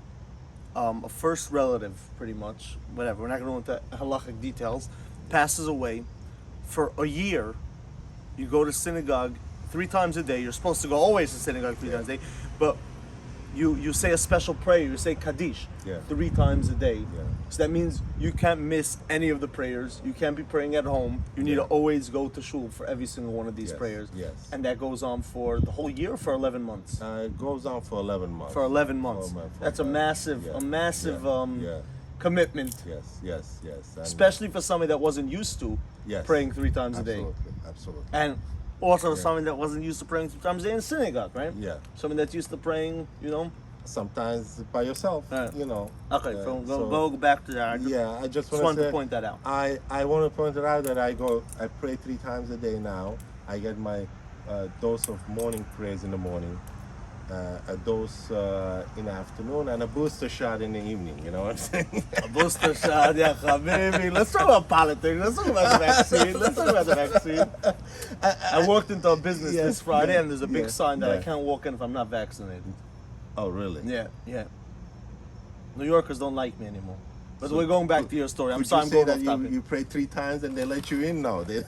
a first relative, pretty much, whatever, we're not going to go into halachic details, passes away, for a year, you go to synagogue 3 times a day. You're supposed to go always to synagogue 3 times a day, but you say a special prayer. You say Kaddish Yeah. 3 times a day. Yeah. So that means you can't miss any of the prayers. You can't be praying at home. You need Yeah. to always go to shul for every single one of these Yes, prayers. yes. And that goes on for the whole year, or for 11 months. It goes on for 11 months. For 11 months. For That's a massive, yeah, yeah. commitment, Yes, yes, yes. And especially for somebody that wasn't used to Yes. praying 3 times a day, absolutely, absolutely. and also Yeah. somebody that wasn't used to praying 3 times a day in synagogue, right? Yeah. Somebody that's used to praying, Sometimes by yourself, Yeah. Okay, Yeah, so so- go back to that. Yeah, I just Just want wanted to to point that out. I want to point it out that I pray 3 times a day now. I get my dose of morning prayers in the morning, a dose in the afternoon, and a booster shot in the evening. You know what I'm saying? A booster shot, yeah, habibi. Let's talk about politics. Let's talk about the vaccine. Let's talk about the vaccine. I walked into a business Yes, this Friday, yeah, and there's a big yeah, sign that I yeah. can't walk in if I'm not vaccinated. Oh, really? Yeah, yeah. New Yorkers don't like me anymore. But So we're going back could- to your story. I'm Could sorry, you I'm say going that off topic. you pray 3 times and they let you in? No, they.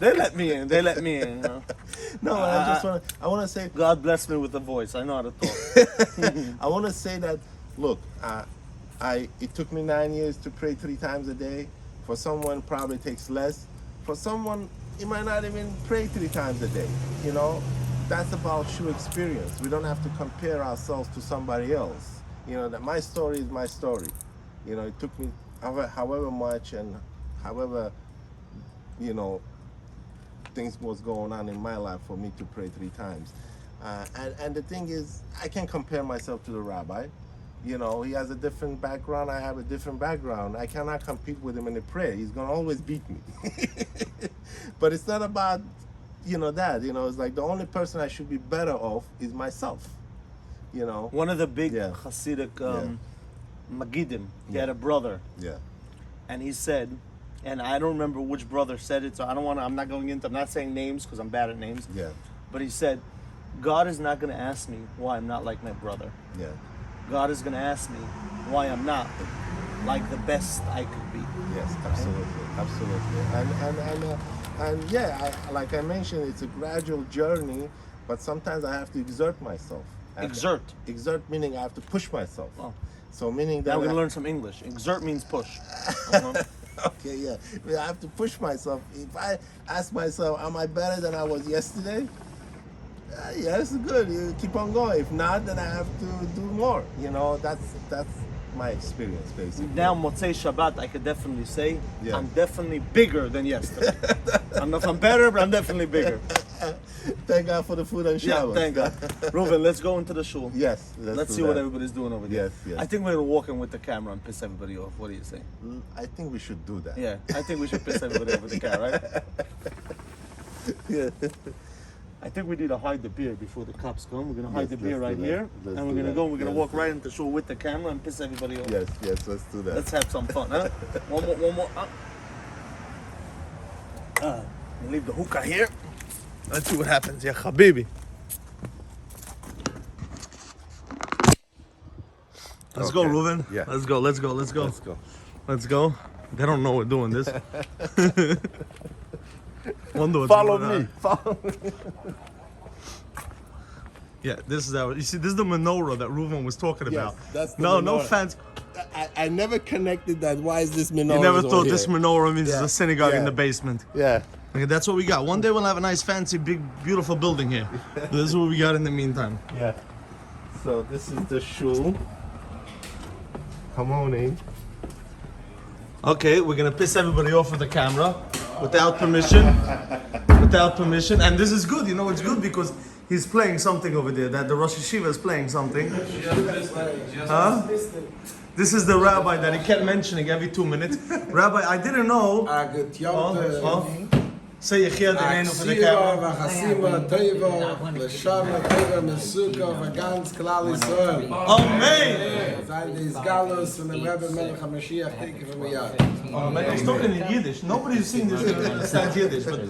They let me in. They let me in. No, I want to say. God bless me with a voice. I know how to talk. I want to say that. Look, it took me 9 years to pray 3 times a day. For someone, probably takes less. For someone, it might not even pray 3 times a day. That's about true experience. We don't have to compare ourselves to somebody else. That my story is my story. It took me however much and however, things was going on in my life for me to pray 3 times. And the thing is, I can't compare myself to the rabbi. He has a different background. I have a different background. I cannot compete with him in the prayer. He's going to always beat me. But it's not about, that. It's like the only person I should be better off is myself. One of the big Yeah. Hasidic Yeah. Magidim, he Yeah. had a brother, Yeah. and he said, and I don't remember which brother said it, so I'm not saying names because I'm bad at names, Yeah. but he said, God is not going to ask me why I'm not like my brother. Yeah. God is going to ask me why I'm not like the best I could be. Yes, absolutely, absolutely. And yeah, like I mentioned, it's a gradual journey, but sometimes I have to exert myself. Exert. Exert meaning I have to push myself. Oh. So meaning that Now we're going to I- learn some English. Exert means push. Uh-huh. Okay, yeah. I have to push myself. If I ask myself, am I better than I was yesterday? Yes, good. You keep on going. If not, then I have to do more. That's my experience, basically. Now, Motzei Shabbat, I could definitely say Yeah. I'm definitely bigger than yesterday. I don't know if I'm better, but I'm definitely bigger. Thank God for the food and Yeah, showers. thank God. Reuben, let's go into the shul. Yes. Let's do see what that. everybody's doing over there. Yes, yes. I think we're gonna walk in with the camera and piss everybody off. What do you say? I think we should do that. Yeah, I think we should piss everybody off with the camera, right? Yeah. I think we need to hide the beer before the cops come. We're gonna hide Yes, the beer let's right do that. here, Let's and we're do gonna that. go. We're gonna Yes, walk yes. right into shul with the camera and piss everybody off. Yes, let's do that. Let's have some fun, huh? One more. We'll leave the hookah here. Let's see what happens. Yeah, habibi. Let's go, Okay. Reuben. Yeah. Let's go. Let's go. Let's go. Let's go. Let's go. They don't know we're doing this. Wonder what's Follow going on. me. Follow me. Yeah, this is our. You see, this is the menorah that Reuben was talking about. that's the no menorah. fancy. I never connected that. Why is this menorah? You never over thought here? this menorah means Yeah, there's a synagogue in yeah. the basement. Yeah. Okay, that's what we got. One day we'll have a nice, fancy, big, beautiful building here. This is what we got in the meantime. Yeah. So this is the shul. Come on in. Okay, we're gonna piss everybody off with the camera without permission. Without permission. And this is good, you know, it's good because he's playing something over there. That the Rosh Hashiva is playing something. Huh? This is the rabbi that he kept mentioning every 2 minutes. Rabbi, I didn't know. Say Yechia Denenu for the camera. Amen. He's talking in Yiddish. Nobody's seen this understands Yiddish. But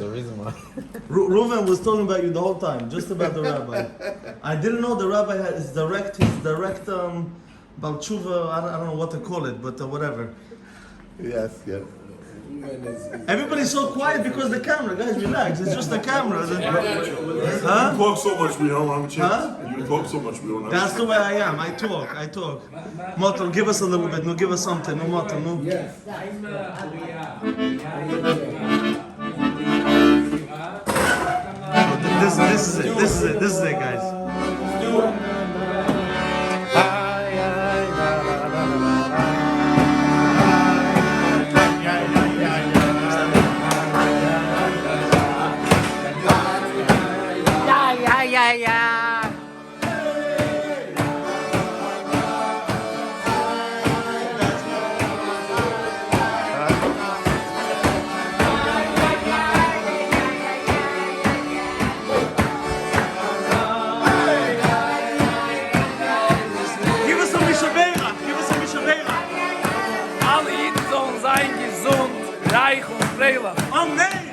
Reuven was talking about you the whole time, just about the rabbi. I didn't know the rabbi had his direct Baal Teshuvah, I don't know what to call it, but whatever. Yes, yes. Everybody's so quiet because the camera. Guys, relax. It's just the camera. You Huh? talk so much we don't have a chance. Huh? You talk so much we don't have a That's chance. the way I am. I talk. Motel, give us a little bit. No, give us something. No, Motel, no. This is it, guys. Give us some Mishabeira. Alle Jeden sollen sein gesund, reich und freilich. Amen.